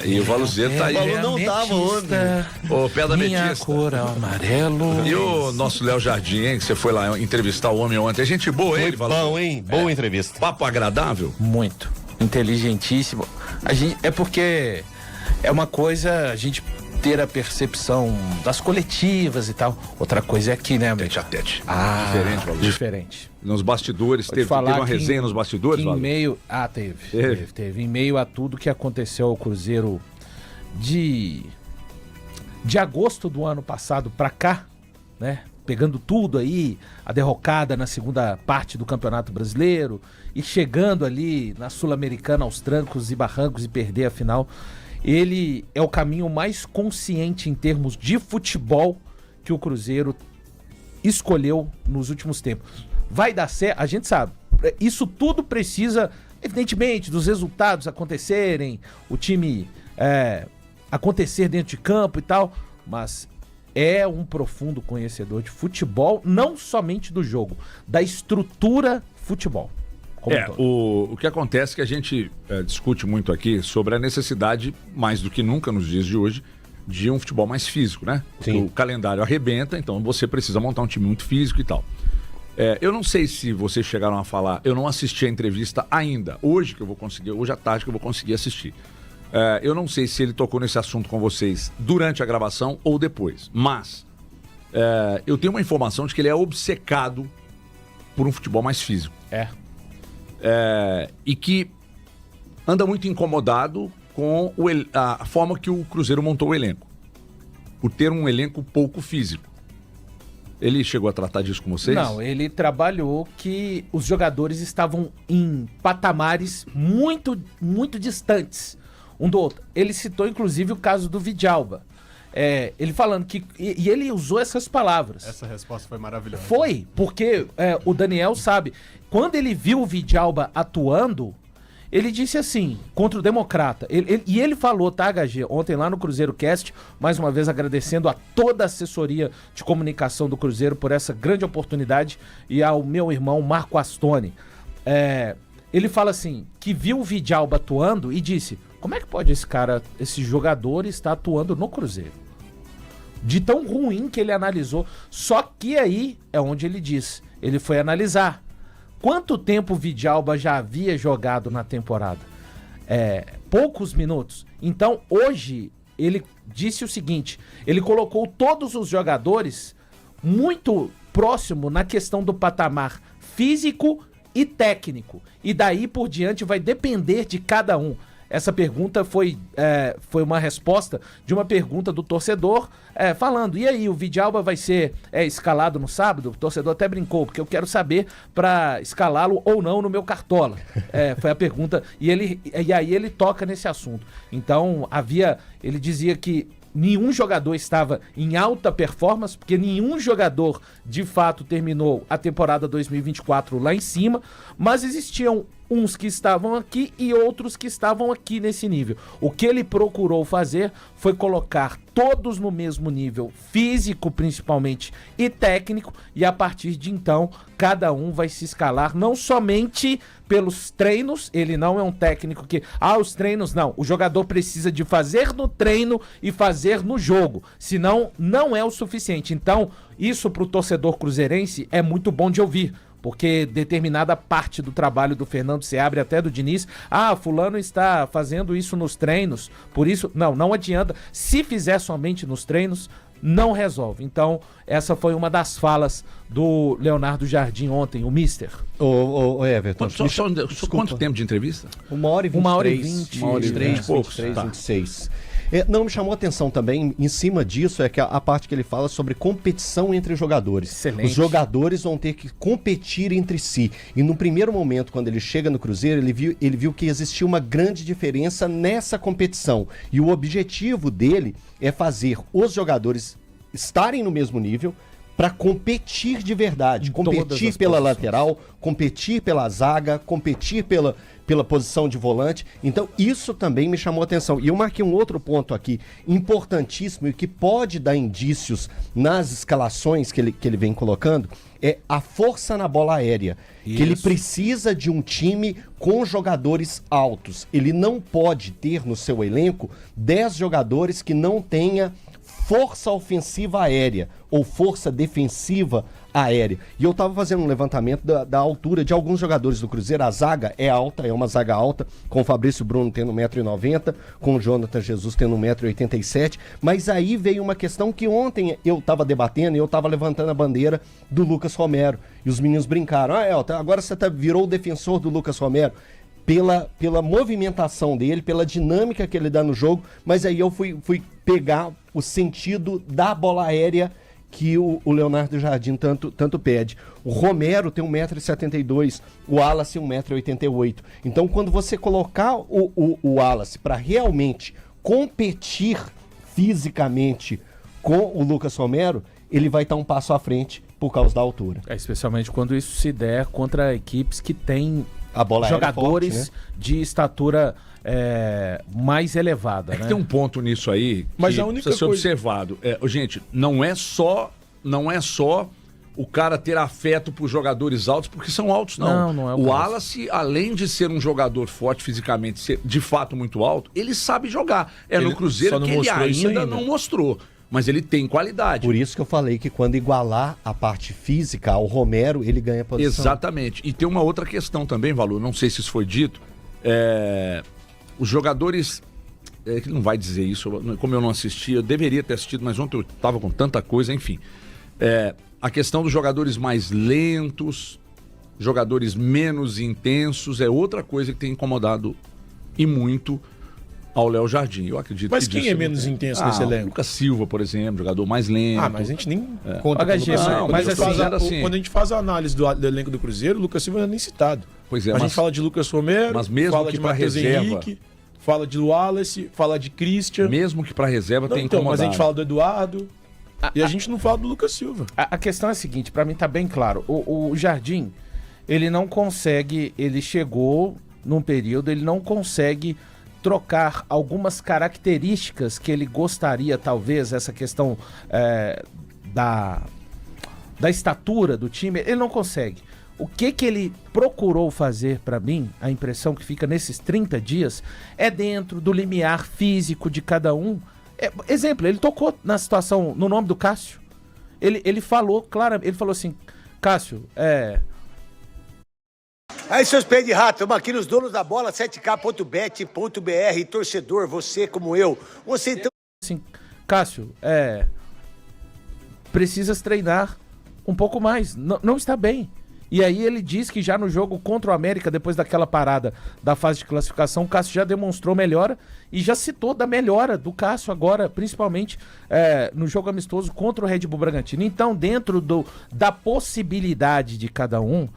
E o Valuzeiro tá aí. O Valu não tava ontem. O pé da Minha Metista. cor amarelo. E o nosso Léo Jardim, hein, que você foi lá entrevistar o homem ontem. É gente boa, ele, Foi bom, hein? Boa entrevista. Papo agradável? Muito. Inteligentíssimo. É porque é uma coisa a gente ter a percepção das coletivas e tal. Outra coisa é aqui, né? Tete a tete. Diferente, Valu. Diferente. Nos bastidores, teve uma resenha nos bastidores, Valu? Teve. Em meio a tudo que aconteceu ao Cruzeiro de agosto do ano passado pra cá, né? Pegando tudo aí, a derrocada na segunda parte do Campeonato Brasileiro e chegando ali na Sul-Americana aos trancos e barrancos e perder a final. Ele é o caminho mais consciente em termos de futebol que o Cruzeiro escolheu nos últimos tempos. Vai dar certo, a gente sabe. Isso tudo precisa, evidentemente, dos resultados acontecerem, o time acontecer dentro de campo e tal, mas é um profundo conhecedor de futebol, não somente do jogo, da estrutura futebol. O que acontece é que a gente discute muito aqui sobre a necessidade, mais do que nunca nos dias de hoje, de um futebol mais físico, né? Sim. O calendário arrebenta, então você precisa montar um time muito físico e tal. Eu não sei se vocês chegaram a falar, eu não assisti a entrevista ainda, hoje à tarde que eu vou conseguir assistir. Eu não sei se ele tocou nesse assunto com vocês durante a gravação ou depois, mas eu tenho uma informação de que ele é obcecado por um futebol mais físico. E que anda muito incomodado com a forma que o Cruzeiro montou o elenco, por ter um elenco pouco físico. Ele chegou a tratar disso com vocês? Não, ele trabalhou que os jogadores estavam em patamares muito, muito distantes um do outro. Ele citou inclusive o caso do Vidalba. Ele falando que... E ele usou essas palavras. Essa resposta foi maravilhosa. Foi, porque o Daniel sabe. Quando ele viu o Vidalba atuando, ele disse assim, contra o Democrata. E ele falou, tá, HG? Ontem lá no Cruzeiro Cast, mais uma vez agradecendo a toda a assessoria de comunicação do Cruzeiro por essa grande oportunidade e ao meu irmão Marco Astoni. Ele fala assim, que viu o Vidalba atuando e disse, como é que pode esse jogador estar atuando no Cruzeiro? De tão ruim que ele analisou. Só que aí é onde ele diz. Ele foi analisar. Quanto tempo o Vidalba já havia jogado na temporada? Poucos minutos. Então, hoje, ele disse o seguinte. Ele colocou todos os jogadores muito próximo na questão do patamar físico e técnico. E daí por diante vai depender de cada um. Essa pergunta foi uma resposta de uma pergunta do torcedor falando, e aí, o Vidalba vai ser escalado no sábado? O torcedor até brincou, porque eu quero saber para escalá-lo ou não no meu Cartola. Foi a pergunta, e aí ele toca nesse assunto. Então, ele dizia que nenhum jogador estava em alta performance, porque nenhum jogador, de fato, terminou a temporada 2024 lá em cima, mas existiam uns que estavam aqui e outros que estavam aqui nesse nível. O que ele procurou fazer foi colocar todos no mesmo nível, físico principalmente e técnico, e a partir de então, cada um vai se escalar não somente pelos treinos. Ele não é um técnico que, os treinos não, o jogador precisa de fazer no treino e fazer no jogo, senão não é o suficiente. Então, isso pro torcedor cruzeirense é muito bom de ouvir, porque determinada parte do trabalho do Fernando Seabra e até do Diniz, fulano está fazendo isso nos treinos, por isso, não adianta. Se fizer somente nos treinos, não resolve. Então, essa foi uma das falas do Leonardo Jardim ontem, o Mister. Ô Everton, quanto tempo de entrevista? 1h23. 1h20. 1h26. Não, me chamou a atenção também, em cima disso, é que a parte que ele fala sobre competição entre jogadores. Excelente. Os jogadores vão ter que competir entre si. E no primeiro momento, quando ele chega no Cruzeiro, ele viu que existia uma grande diferença nessa competição. E o objetivo dele é fazer os jogadores estarem no mesmo nível, para competir de verdade, competir pela lateral, competir pela zaga, competir pela posição de volante. Então, isso também me chamou a atenção. E eu marquei um outro ponto aqui, importantíssimo, e que pode dar indícios nas escalações que ele vem colocando, é a força na bola aérea. Isso. Que ele precisa de um time com jogadores altos. Ele não pode ter no seu elenco 10 jogadores que não tenha força ofensiva aérea ou força defensiva aérea. E eu estava fazendo um levantamento da altura de alguns jogadores do Cruzeiro. A zaga é alta, é uma zaga alta, com o Fabrício Bruno tendo 1,90 m, com o Jonathan Jesus tendo 1,87 m. Mas aí veio uma questão que ontem eu estava debatendo e eu estava levantando a bandeira do Lucas Romero. E os meninos brincaram: Elton, agora você virou o defensor do Lucas Romero. Pela movimentação dele, pela dinâmica que ele dá no jogo, mas aí eu fui pegar o sentido da bola aérea que o Leonardo Jardim tanto pede. O Romero tem 1,72 m, o Wallace 1,88 m. Então, quando você colocar o Wallace para realmente competir fisicamente com o Lucas Romero, ele vai estar um passo à frente por causa da altura. Especialmente quando isso se der contra equipes que têm a bola jogadores forte, né? de estatura mais elevada. É que tem um ponto nisso aí que mas a única precisa ser coisa... observado. Gente, não é só o cara ter afeto por jogadores altos, porque são altos, não. Não é o Wallace, além de ser um jogador forte fisicamente, ser de fato muito alto, ele sabe jogar. Ele no Cruzeiro só que não ele mostrou isso ainda não mostrou. Mas ele tem qualidade. Por isso que eu falei que quando igualar a parte física ao Romero, ele ganha posição. Exatamente. E tem uma outra questão também, Valor, não sei se isso foi dito. Os jogadores... que não vai dizer isso, como eu não assisti, eu deveria ter assistido, mas ontem eu estava com tanta coisa, enfim. A questão dos jogadores mais lentos, jogadores menos intensos, é outra coisa que tem incomodado e muito ao Léo Jardim. Eu acredito mas que quem é menos intenso nesse elenco? Lucas Silva, por exemplo, jogador mais lento. Mas a gente nem conta HG, quando a gente faz a análise do elenco do Cruzeiro, o Lucas Silva não é nem citado. Pois é, a gente fala de Lucas Romero, mas mesmo fala que de para reserva, Henrique, fala de Wallace, fala de Christian. Mesmo que para reserva tem incomodado. Mas a gente fala do Eduardo e a gente não fala do Lucas Silva. A questão é a seguinte, para mim tá bem claro. O Jardim, ele não consegue, ele chegou num período, ele não consegue trocar algumas características que ele gostaria, talvez, essa questão da estatura do time, ele não consegue. O que ele procurou fazer para mim, a impressão que fica nesses 30 dias, é dentro do limiar físico de cada um. Exemplo, ele tocou na situação, no nome do Cássio. Ele falou, claro, ele falou assim: Cássio, Aí, seus pés de rato, estamos aqui nos donos da bola, 7k.bet.br, torcedor, você como eu. Você então... Assim, Cássio, precisas treinar um pouco mais, não está bem. E aí ele diz que já no jogo contra o América, depois daquela parada da fase de classificação, o Cássio já demonstrou melhora e já citou da melhora do Cássio agora, principalmente no jogo amistoso contra o Red Bull Bragantino. Então, dentro da possibilidade de cada um,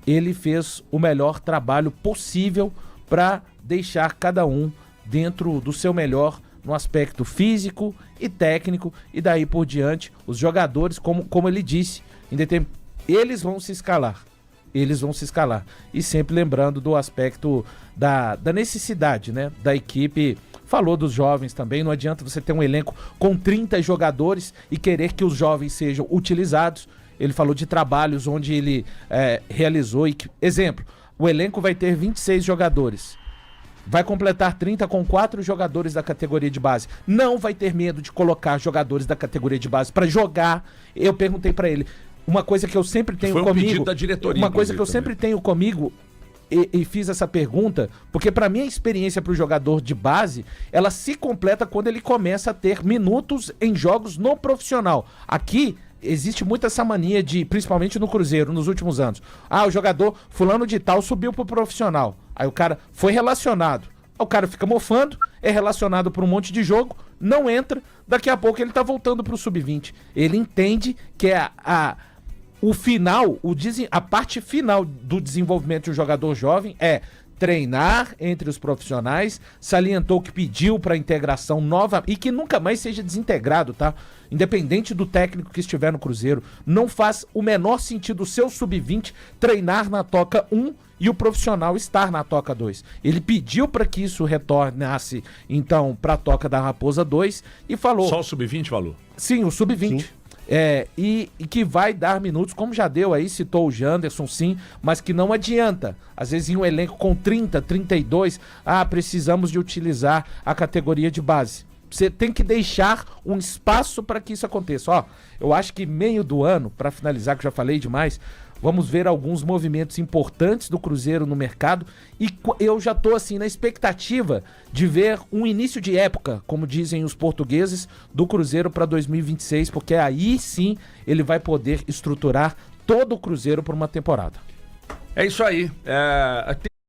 ele fez o melhor trabalho possível para deixar cada um dentro do seu melhor no aspecto físico e técnico, e daí por diante, os jogadores, como ele disse, eles vão se escalar. E sempre lembrando do aspecto da necessidade, né, da equipe. Falou dos jovens também, não adianta você ter um elenco com 30 jogadores e querer que os jovens sejam utilizados. Ele falou de trabalhos onde ele realizou. Exemplo, o elenco vai ter 26 jogadores. Vai completar 30 com 4 jogadores da categoria de base. Não vai ter medo de colocar jogadores da categoria de base para jogar. Eu perguntei para ele, uma coisa que eu sempre tenho comigo... Foi um pedido da diretoria. Uma coisa que eu sempre tenho comigo, e fiz essa pergunta, porque para mim a experiência para o jogador de base, ela se completa quando ele começa a ter minutos em jogos no profissional. Aqui... existe muito essa mania de, principalmente no Cruzeiro, nos últimos anos. O jogador fulano de tal subiu pro profissional. Aí o cara foi relacionado. O cara fica mofando, é relacionado por um monte de jogo, não entra, daqui a pouco ele tá voltando pro sub-20. Ele entende que o final, a parte final do desenvolvimento de um jogador jovem é treinar entre os profissionais, salientou que pediu para integração nova e que nunca mais seja desintegrado, tá? Independente do técnico que estiver no Cruzeiro, não faz o menor sentido o seu sub-20 treinar na Toca 1 e o profissional estar na Toca 2. Ele pediu para que isso retornasse, então, para a Toca da Raposa 2 e falou... Só o Sub-20 falou? Sim, o Sub-20. E que vai dar minutos, como já deu aí, citou o Janderson, sim, mas que não adianta. Às vezes em um elenco com 30, 32, precisamos de utilizar a categoria de base. Você tem que deixar um espaço para que isso aconteça. Ó, eu acho que meio do ano, para finalizar, que eu já falei demais, vamos ver alguns movimentos importantes do Cruzeiro no mercado e eu já tô assim na expectativa de ver um início de época, como dizem os portugueses, do Cruzeiro para 2026, porque aí sim ele vai poder estruturar todo o Cruzeiro por uma temporada. É isso aí.